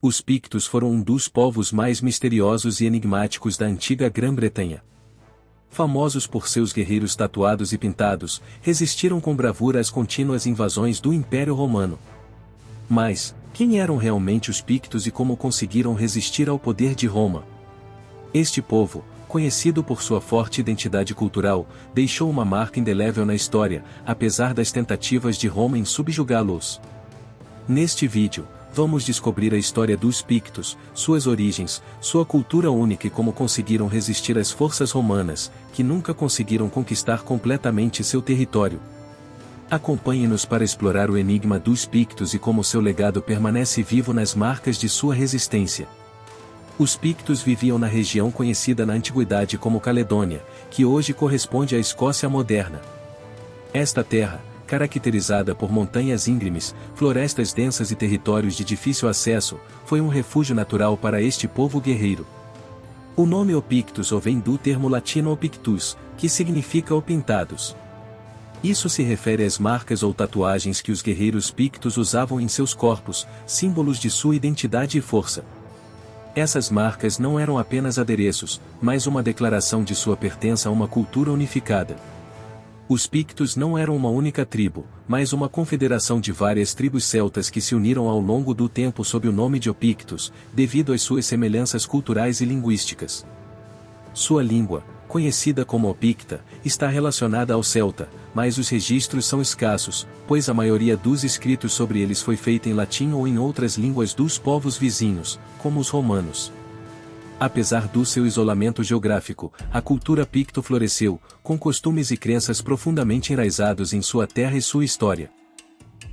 Os Pictos foram um dos povos mais misteriosos e enigmáticos da antiga Grã-Bretanha. Famosos por seus guerreiros tatuados e pintados, resistiram com bravura às contínuas invasões do Império Romano. Mas, quem eram realmente os Pictos e como conseguiram resistir ao poder de Roma? Este povo, conhecido por sua forte identidade cultural, deixou uma marca indelével na história, apesar das tentativas de Roma em subjugá-los. Neste vídeo, vamos descobrir a história dos Pictos, suas origens, sua cultura única e como conseguiram resistir às forças romanas, que nunca conseguiram conquistar completamente seu território. Acompanhe-nos para explorar o enigma dos Pictos e como seu legado permanece vivo nas marcas de sua resistência. Os Pictos viviam na região conhecida na antiguidade como Caledônia, que hoje corresponde à Escócia moderna. Esta terra, caracterizada por montanhas íngremes, florestas densas e territórios de difícil acesso, foi um refúgio natural para este povo guerreiro. O nome Opictus vem do termo latino opictus, que significa opintados. Isso se refere às marcas ou tatuagens que os guerreiros pictos usavam em seus corpos, símbolos de sua identidade e força. Essas marcas não eram apenas adereços, mas uma declaração de sua pertença a uma cultura unificada. Os Pictos não eram uma única tribo, mas uma confederação de várias tribos celtas que se uniram ao longo do tempo sob o nome de Opictos, devido às suas semelhanças culturais e linguísticas. Sua língua, conhecida como Opicta, está relacionada ao celta, mas os registros são escassos, pois a maioria dos escritos sobre eles foi feita em latim ou em outras línguas dos povos vizinhos, como os romanos. Apesar do seu isolamento geográfico, a cultura picto floresceu, com costumes e crenças profundamente enraizados em sua terra e sua história.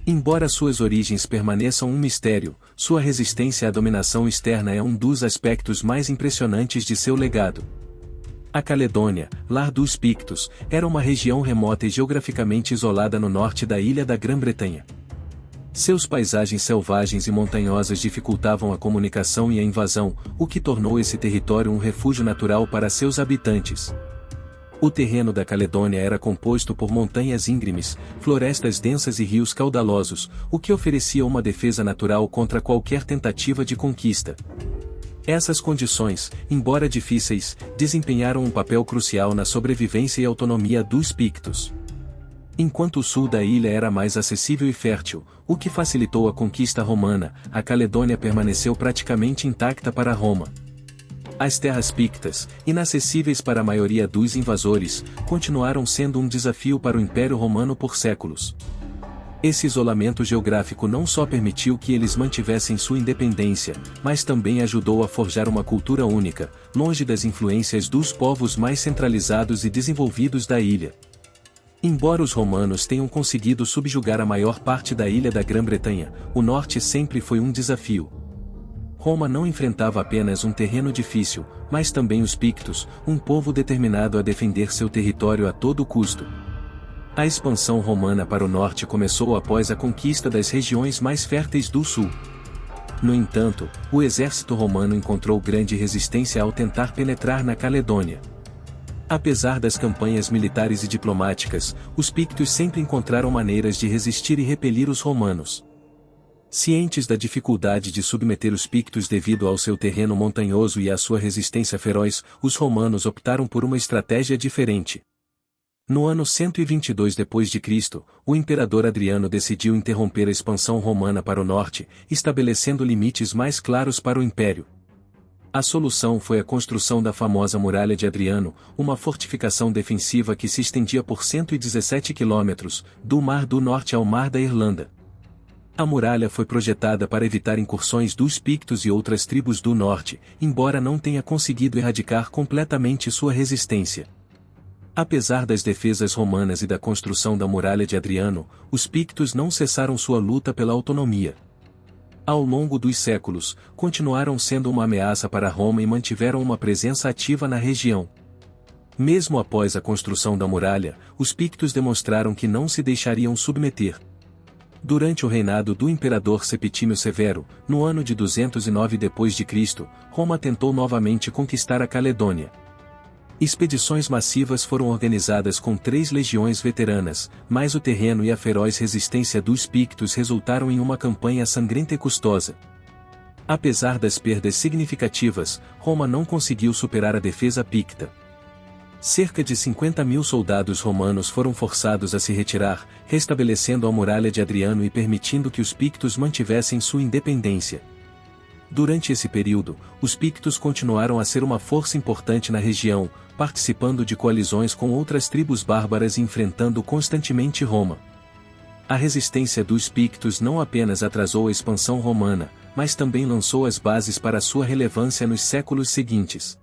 Embora suas origens permaneçam um mistério, sua resistência à dominação externa é um dos aspectos mais impressionantes de seu legado. A Caledônia, lar dos Pictos, era uma região remota e geograficamente isolada no norte da ilha da Grã-Bretanha. Seus paisagens selvagens e montanhosas dificultavam a comunicação e a invasão, o que tornou esse território um refúgio natural para seus habitantes. O terreno da Caledônia era composto por montanhas íngremes, florestas densas e rios caudalosos, o que oferecia uma defesa natural contra qualquer tentativa de conquista. Essas condições, embora difíceis, desempenharam um papel crucial na sobrevivência e autonomia dos Pictos. Enquanto o sul da ilha era mais acessível e fértil, o que facilitou a conquista romana, a Caledônia permaneceu praticamente intacta para Roma. As terras pictas, inacessíveis para a maioria dos invasores, continuaram sendo um desafio para o Império Romano por séculos. Esse isolamento geográfico não só permitiu que eles mantivessem sua independência, mas também ajudou a forjar uma cultura única, longe das influências dos povos mais centralizados e desenvolvidos da ilha. Embora os romanos tenham conseguido subjugar a maior parte da ilha da Grã-Bretanha, o norte sempre foi um desafio. Roma não enfrentava apenas um terreno difícil, mas também os Pictos, um povo determinado a defender seu território a todo custo. A expansão romana para o norte começou após a conquista das regiões mais férteis do sul. No entanto, o exército romano encontrou grande resistência ao tentar penetrar na Caledônia. Apesar das campanhas militares e diplomáticas, os Pictos sempre encontraram maneiras de resistir e repelir os romanos. Cientes da dificuldade de submeter os Pictos devido ao seu terreno montanhoso e à sua resistência feroz, os romanos optaram por uma estratégia diferente. No ano 122 d.C., o imperador Adriano decidiu interromper a expansão romana para o norte, estabelecendo limites mais claros para o império. A solução foi a construção da famosa Muralha de Adriano, uma fortificação defensiva que se estendia por 117 quilômetros, do Mar do Norte ao Mar da Irlanda. A muralha foi projetada para evitar incursões dos Pictos e outras tribos do norte, embora não tenha conseguido erradicar completamente sua resistência. Apesar das defesas romanas e da construção da Muralha de Adriano, os Pictos não cessaram sua luta pela autonomia. Ao longo dos séculos, continuaram sendo uma ameaça para Roma e mantiveram uma presença ativa na região. Mesmo após a construção da muralha, os Pictos demonstraram que não se deixariam submeter. Durante o reinado do imperador Septímio Severo, no ano de 209 d.C., Roma tentou novamente conquistar a Caledônia. Expedições massivas foram organizadas com 3 legiões veteranas, mas o terreno e a feroz resistência dos Pictos resultaram em uma campanha sangrenta e custosa. Apesar das perdas significativas, Roma não conseguiu superar a defesa picta. Cerca de 50.000 soldados romanos foram forçados a se retirar, restabelecendo a muralha de Adriano e permitindo que os pictos mantivessem sua independência. Durante esse período, os pictos continuaram a ser uma força importante na região, participando de coalizões com outras tribos bárbaras e enfrentando constantemente Roma. A resistência dos pictos não apenas atrasou a expansão romana, mas também lançou as bases para sua relevância nos séculos seguintes.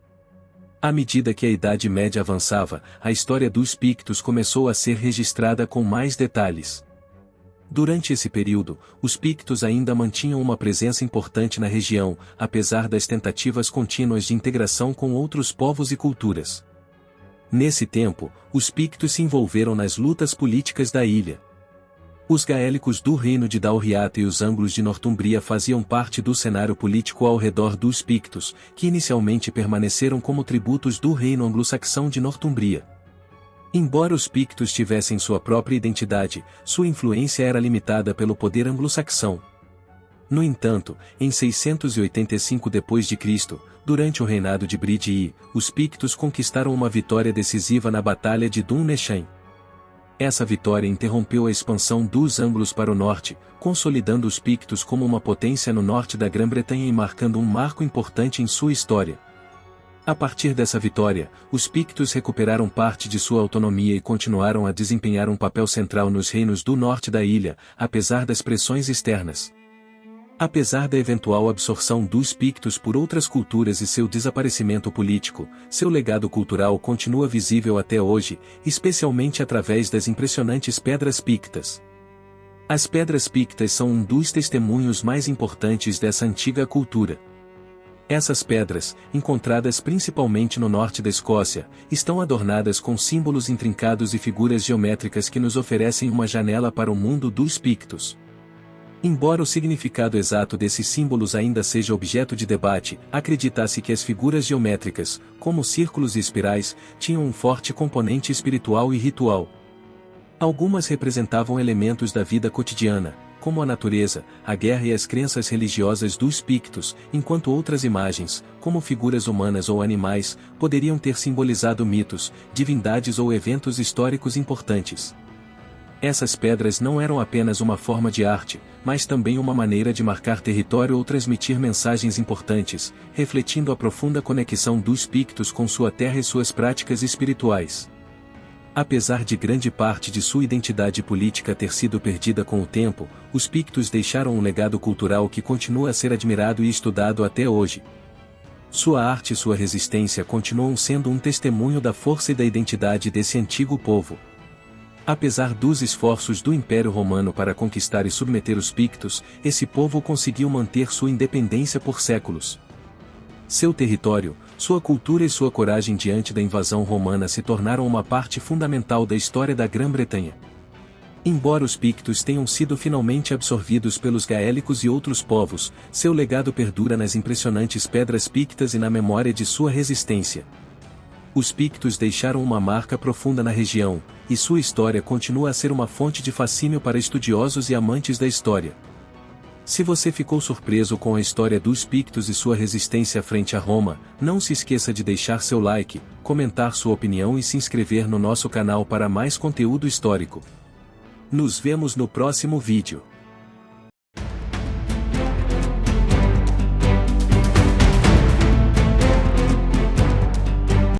À medida que a Idade Média avançava, a história dos pictos começou a ser registrada com mais detalhes. Durante esse período, os pictos ainda mantinham uma presença importante na região, apesar das tentativas contínuas de integração com outros povos e culturas. Nesse tempo, os pictos se envolveram nas lutas políticas da ilha. Os gaélicos do reino de Dalriata e os anglos de Northumbria faziam parte do cenário político ao redor dos pictos, que inicialmente permaneceram como tributos do reino anglo-saxão de Northumbria. Embora os pictos tivessem sua própria identidade, sua influência era limitada pelo poder anglo-saxão. No entanto, em 685 d.C., durante o reinado de Bride I, os pictos conquistaram uma vitória decisiva na Batalha de Dun-Nechan. Essa vitória interrompeu a expansão dos anglos para o norte, consolidando os pictos como uma potência no norte da Grã-Bretanha e marcando um marco importante em sua história. A partir dessa vitória, os pictos recuperaram parte de sua autonomia e continuaram a desempenhar um papel central nos reinos do norte da ilha, apesar das pressões externas. Apesar da eventual absorção dos pictos por outras culturas e seu desaparecimento político, seu legado cultural continua visível até hoje, especialmente através das impressionantes pedras pictas. As pedras pictas são um dos testemunhos mais importantes dessa antiga cultura. Essas pedras, encontradas principalmente no norte da Escócia, estão adornadas com símbolos intrincados e figuras geométricas que nos oferecem uma janela para o mundo dos pictos. Embora o significado exato desses símbolos ainda seja objeto de debate, acredita-se que as figuras geométricas, como círculos e espirais, tinham um forte componente espiritual e ritual. Algumas representavam elementos da vida cotidiana, como a natureza, a guerra e as crenças religiosas dos pictos, enquanto outras imagens, como figuras humanas ou animais, poderiam ter simbolizado mitos, divindades ou eventos históricos importantes. Essas pedras não eram apenas uma forma de arte, mas também uma maneira de marcar território ou transmitir mensagens importantes, refletindo a profunda conexão dos pictos com sua terra e suas práticas espirituais. Apesar de grande parte de sua identidade política ter sido perdida com o tempo, os pictos deixaram um legado cultural que continua a ser admirado e estudado até hoje. Sua arte e sua resistência continuam sendo um testemunho da força e da identidade desse antigo povo. Apesar dos esforços do Império Romano para conquistar e submeter os pictos, esse povo conseguiu manter sua independência por séculos. Seu território, sua cultura e sua coragem diante da invasão romana se tornaram uma parte fundamental da história da Grã-Bretanha. Embora os pictos tenham sido finalmente absorvidos pelos gaélicos e outros povos, seu legado perdura nas impressionantes pedras pictas e na memória de sua resistência. Os pictos deixaram uma marca profunda na região, e sua história continua a ser uma fonte de fascínio para estudiosos e amantes da história. Se você ficou surpreso com a história dos pictos e sua resistência frente a Roma, não se esqueça de deixar seu like, comentar sua opinião e se inscrever no nosso canal para mais conteúdo histórico. Nos vemos no próximo vídeo.